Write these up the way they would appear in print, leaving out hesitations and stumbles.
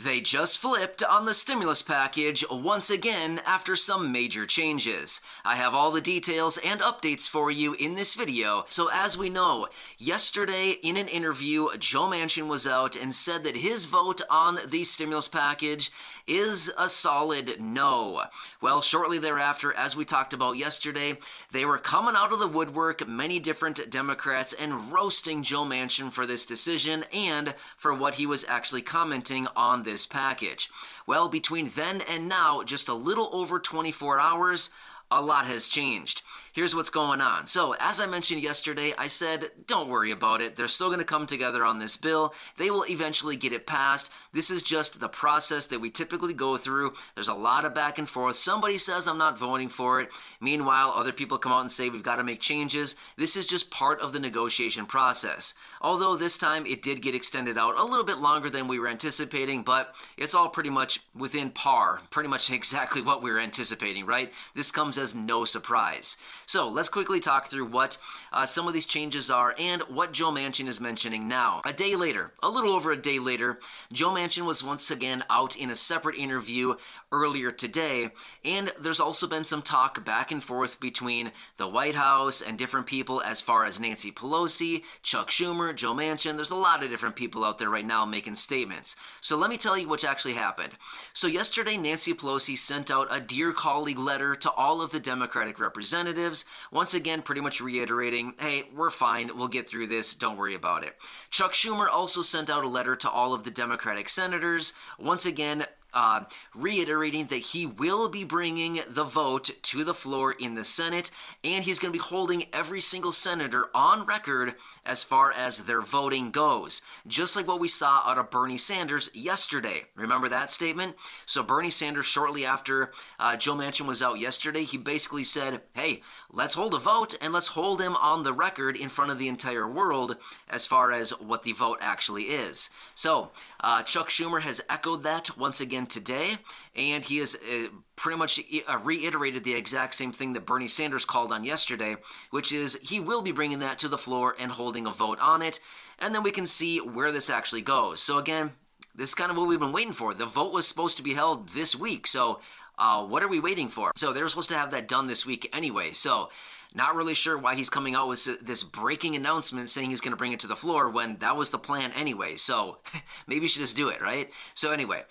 They just flipped on the stimulus package once again after some major changes. I have all the details and updates for you in this video. So as we know, yesterday in an interview, Joe Manchin was out and said that his vote on the stimulus package is a solid no. Well, shortly thereafter, as we talked about yesterday, they were coming out of the woodwork, many different Democrats, and roasting Joe Manchin for this decision and for what he was actually commenting on this package. Well, between then and now, just a little over 24 hours, a lot has changed. Here's what's going on. So, as I mentioned yesterday, I said, don't worry about it. They're still going to come together on this bill. They will eventually get it passed. This is just the process that we typically go through. There's a lot of back and forth. Somebody says, I'm not voting for it. Meanwhile, other people come out and say, we've got to make changes. This is just part of the negotiation process. Although this time it did get extended out a little bit longer than we were anticipating, but it's all pretty much within par, pretty much exactly what we were anticipating, right? This comes as no surprise. So let's quickly talk through what some of these changes are and what Joe Manchin is mentioning now. A day later, a little over a day later, Joe Manchin was once again out in a separate interview earlier today, and there's also been some talk back and forth between the White House and different people as far as Nancy Pelosi, Chuck Schumer, Joe Manchin. There's a lot of different people out there right now making statements. So let me tell you what actually happened. So yesterday, Nancy Pelosi sent out a Dear Colleague letter to all of the Democratic representatives, once again pretty much reiterating, hey, we're fine, we'll get through this, don't worry about it. Chuck Schumer also sent out a letter to all of the Democratic senators, once again reiterating that he will be bringing the vote to the floor in the Senate, and he's going to be holding every single senator on record as far as their voting goes, just like what we saw out of Bernie Sanders yesterday. Remember that statement? So Bernie Sanders, shortly after Joe Manchin was out yesterday, he basically said, hey, let's hold a vote and let's hold him on the record in front of the entire world as far as what the vote actually is. So Chuck Schumer has echoed that once again today, and he has pretty much reiterated the exact same thing that Bernie Sanders called on yesterday, which is he will be bringing that to the floor and holding a vote on it, and then we can see where this actually goes. So again, this is kind of what we've been waiting for. The vote was supposed to be held this week, so what are we waiting for? So they were supposed to have that done this week anyway, so not really sure why he's coming out with this breaking announcement saying he's going to bring it to the floor when that was the plan anyway. So maybe you should just do it, right? So anyway,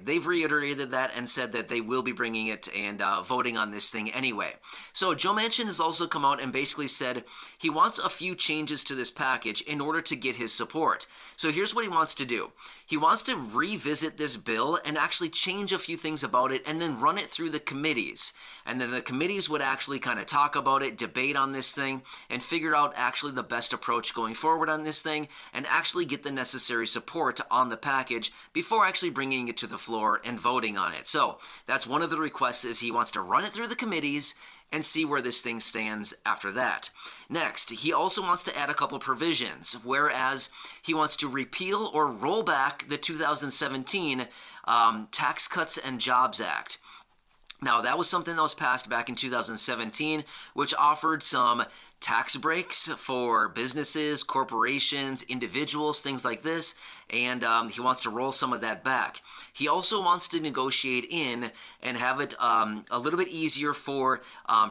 they've reiterated that and said that they will be bringing it and voting on this thing anyway. So Joe Manchin has also come out and basically said he wants a few changes to this package in order to get his support. So here's what he wants to do. He wants to revisit this bill and actually change a few things about it and then run it through the committees. And then the committees would actually kind of talk about it, debate on this thing, and figure out actually the best approach going forward on this thing and actually get the necessary support on the package before actually bringing it to the floor and voting on it. So that's one of the requests, is he wants to run it through the committees and see where this thing stands after that. Next, he also wants to add a couple provisions, whereas he wants to repeal or roll back the 2017 Tax Cuts and Jobs Act. Now, that was something that was passed back in 2017, which offered some tax breaks for businesses, corporations, individuals, things like this, and he wants to roll some of that back. He also wants to negotiate in and have it a little bit easier for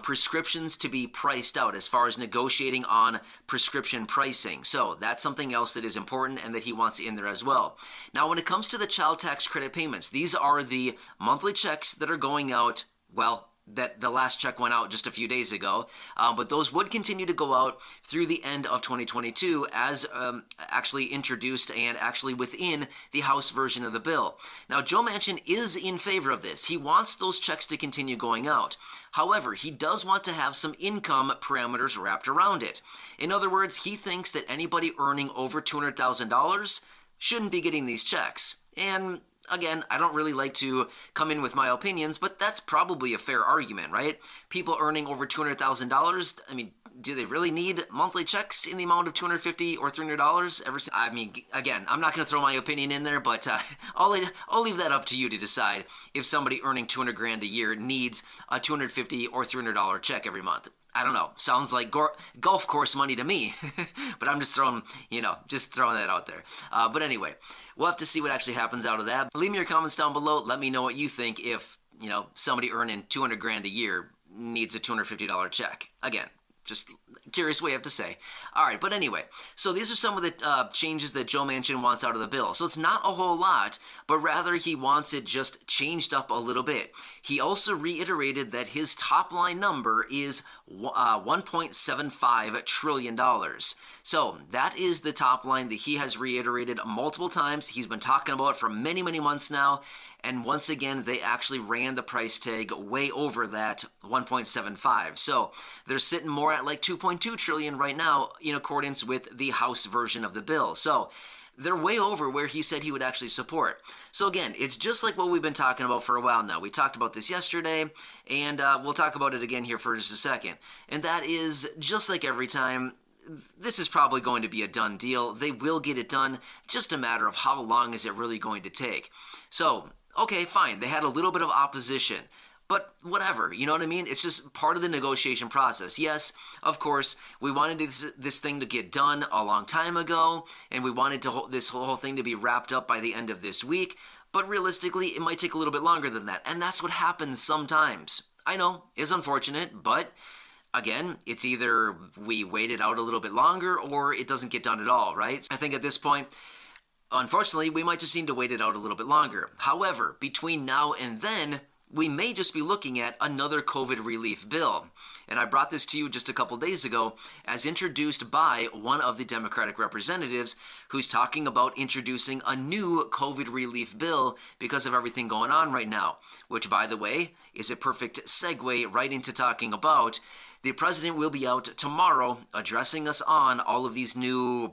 prescriptions to be priced out as far as negotiating on prescription pricing. So that's something else that is important and that he wants in there as well. Now, when it comes to the child tax credit payments, these are the monthly checks that are going out, well, that the last check went out just a few days ago, but those would continue to go out through the end of 2022 as actually introduced and actually within the House version of the bill. Now, Joe Manchin is in favor of this. He wants those checks to continue going out. However, he does want to have some income parameters wrapped around it. In other words, he thinks that anybody earning over $200,000 shouldn't be getting these checks. And again, I don't really like to come in with my opinions, but that's probably a fair argument, right? People earning over $200,000, I mean, do they really need monthly checks in the amount of $250 or $300? I mean, again, I'm not going to throw my opinion in there, but I'll leave that up to you to decide if somebody earning $200,000 a year needs a $250 or $300 check every month. I don't know. Sounds like golf course money to me. But I'm just throwing that out there. But anyway, we'll have to see what actually happens out of that. Leave me your comments down below. Let me know what you think if, somebody earning 200 grand a year needs a $250 check. Again, just curious what you have to say. All right, but anyway, so these are some of the changes that Joe Manchin wants out of the bill. So it's not a whole lot, but rather he wants it just changed up a little bit. He also reiterated that his top line number is $1.75 trillion. So that is the top line that he has reiterated multiple times. He's been talking about it for many, many months now. And once again, they actually ran the price tag way over that 1.75. So they're sitting more at like 2.2 trillion right now in accordance with the House version of the bill. So they're way over where he said he would actually support. So again, it's just like what we've been talking about for a while now. We talked about this yesterday, and we'll talk about it again here for just a second. And that is, just like every time, this is probably going to be a done deal. They will get it done, just a matter of how long is it really going to take. So, okay, fine. They had a little bit of opposition, but whatever, you know what I mean? It's just part of the negotiation process. Yes, of course, we wanted this thing to get done a long time ago, and we wanted this whole thing to be wrapped up by the end of this week, but realistically, it might take a little bit longer than that, and that's what happens sometimes. I know, it's unfortunate, but again, it's either we wait it out a little bit longer or it doesn't get done at all, right? I think at this point, unfortunately, we might just need to wait it out a little bit longer. However, between now and then, we may just be looking at another COVID relief bill. And I brought this to you just a couple days ago as introduced by one of the Democratic representatives who's talking about introducing a new COVID relief bill because of everything going on right now, which, by the way, is a perfect segue right into talking about the president will be out tomorrow addressing us on all of these new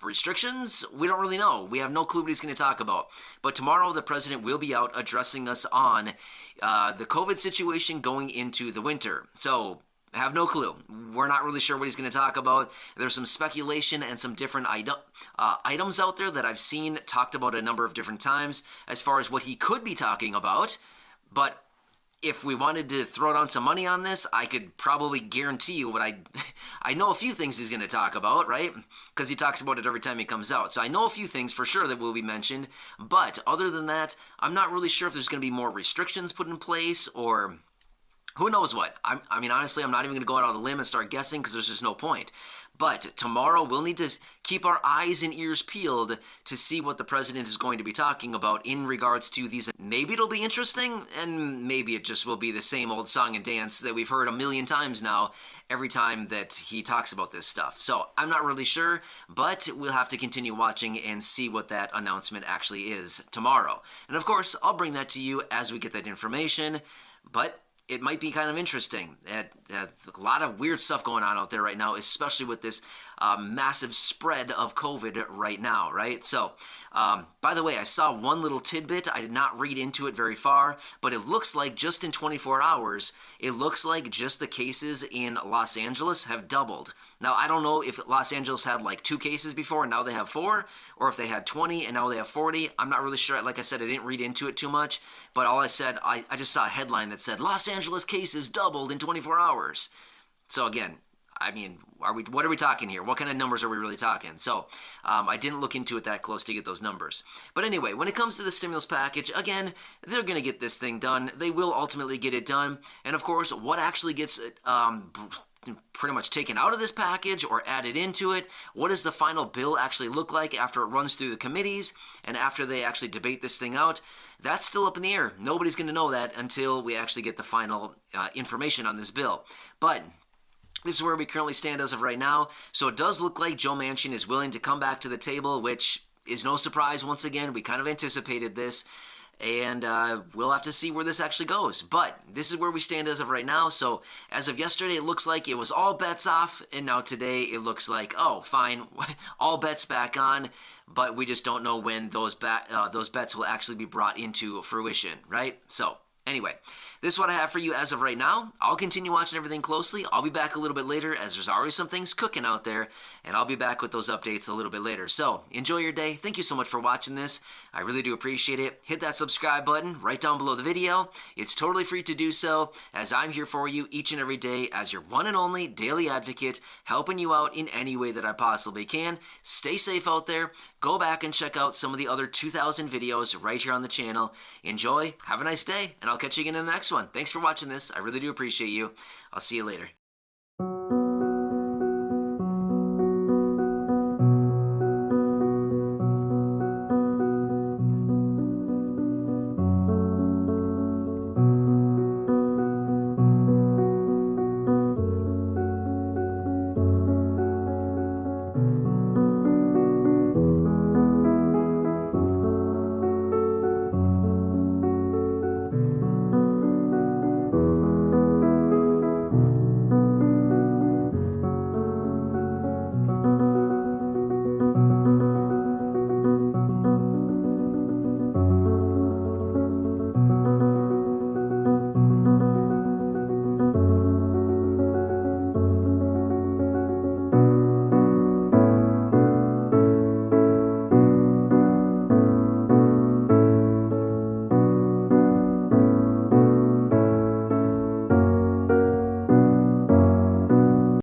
restrictions. We don't really know. We have no clue what he's going to talk about. But tomorrow the president will be out addressing us on the COVID situation going into the winter. So I have no clue. We're not really sure what he's going to talk about. There's some speculation and some different items out there that I've seen talked about a number of different times as far as what he could be talking about. But if we wanted to throw down some money on this, I could probably guarantee you what I know a few things he's going to talk about, right? Because he talks about it every time he comes out. So I know a few things for sure that will be mentioned. But other than that, I'm not really sure if there's going to be more restrictions put in place or who knows what. I mean, honestly, I'm not even going to go out on a limb and start guessing because there's just no point. But tomorrow, we'll need to keep our eyes and ears peeled to see what the president is going to be talking about in regards to these. Maybe it'll be interesting, and maybe it just will be the same old song and dance that we've heard a million times now every time that he talks about this stuff. So I'm not really sure, but we'll have to continue watching and see what that announcement actually is tomorrow. And of course, I'll bring that to you as we get that information, but it might be kind of interesting. A lot of weird stuff going on out there right now, especially with this massive spread of COVID right now, right? So, by the way, I saw one little tidbit. I did not read into it very far, but it looks like just in 24 hours, it looks like just the cases in Los Angeles have doubled. Now, I don't know if Los Angeles had like 2 cases before and now they have 4, or if they had 20 and now they have 40. I'm not really sure. Like I said, I didn't read into it too much, but all I said, I just saw a headline that said Los Angeles cases doubled in 24 hours. So again, I mean, what are we talking here? What kind of numbers are we really talking? So I didn't look into it that close to get those numbers. But anyway, when it comes to the stimulus package, again, they're going to get this thing done. They will ultimately get it done. And of course, what actually gets pretty much taken out of this package or added into it, what does the final bill actually look like after it runs through the committees and after they actually debate this thing out? That's still up in the air. Nobody's going to know that until we actually get the final information on this bill. But this is where we currently stand as of right now. So it does look like Joe Manchin is willing to come back to the table, which is no surprise once again. We kind of anticipated this. And we'll have to see where this actually goes. But this is where we stand as of right now. So as of yesterday, it looks like it was all bets off. And now today, it looks like, oh, fine, all bets back on. But we just don't know when those bets will actually be brought into fruition, right? So Anyway, this is what I have for you as of right now. I'll continue watching everything closely. I'll be back a little bit later as there's already some things cooking out there, and I'll be back with those updates a little bit later. So enjoy your day. Thank you so much for watching this. I really do appreciate it. Hit that subscribe button right down below the video. It's totally free to do so, as I'm here for you each and every day as your one and only daily advocate, helping you out in any way that I possibly can. Stay safe out there. Go back and check out some of the other 2,000 videos right here on the channel. Enjoy, have a nice day, and I'll catch you again in the next one. Thanks for watching this. I really do appreciate you. I'll see you later.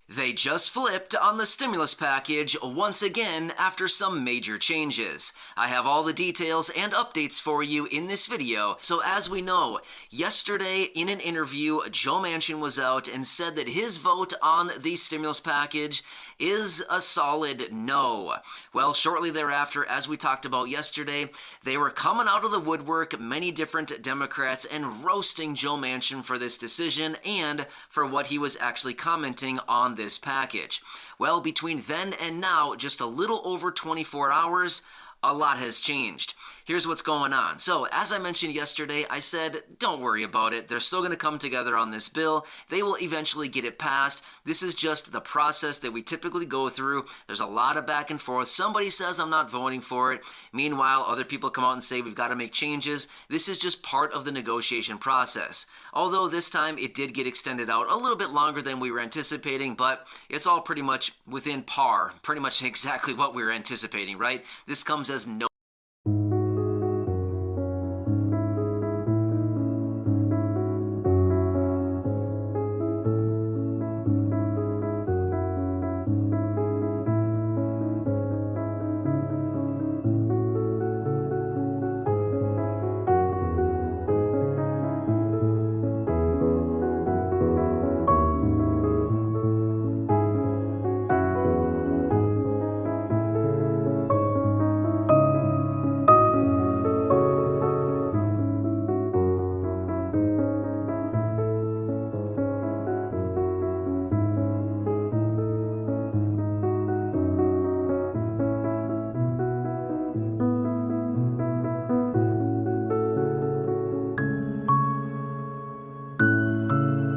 They just flipped on the stimulus package once again after some major changes. I have all the details and updates for you in this video. So as we know, yesterday in an interview, Joe Manchin was out and said that his vote on the stimulus package is a solid no. Well, shortly thereafter, as we talked about yesterday, they were coming out of the woodwork, many different Democrats, and roasting Joe Manchin for this decision and for what he was actually commenting on this package. Well, between then and now, just a little over 24 hours, a lot has changed. Here's what's going on. So, as I mentioned yesterday, I said, don't worry about it. They're still going to come together on this bill. They will eventually get it passed. This is just the process that we typically go through. There's a lot of back and forth. Somebody says, I'm not voting for it. Meanwhile, other people come out and say, we've got to make changes. This is just part of the negotiation process. Although this time it did get extended out a little bit longer than we were anticipating, but it's all pretty much within par, pretty much exactly what we were anticipating, right? This comes as no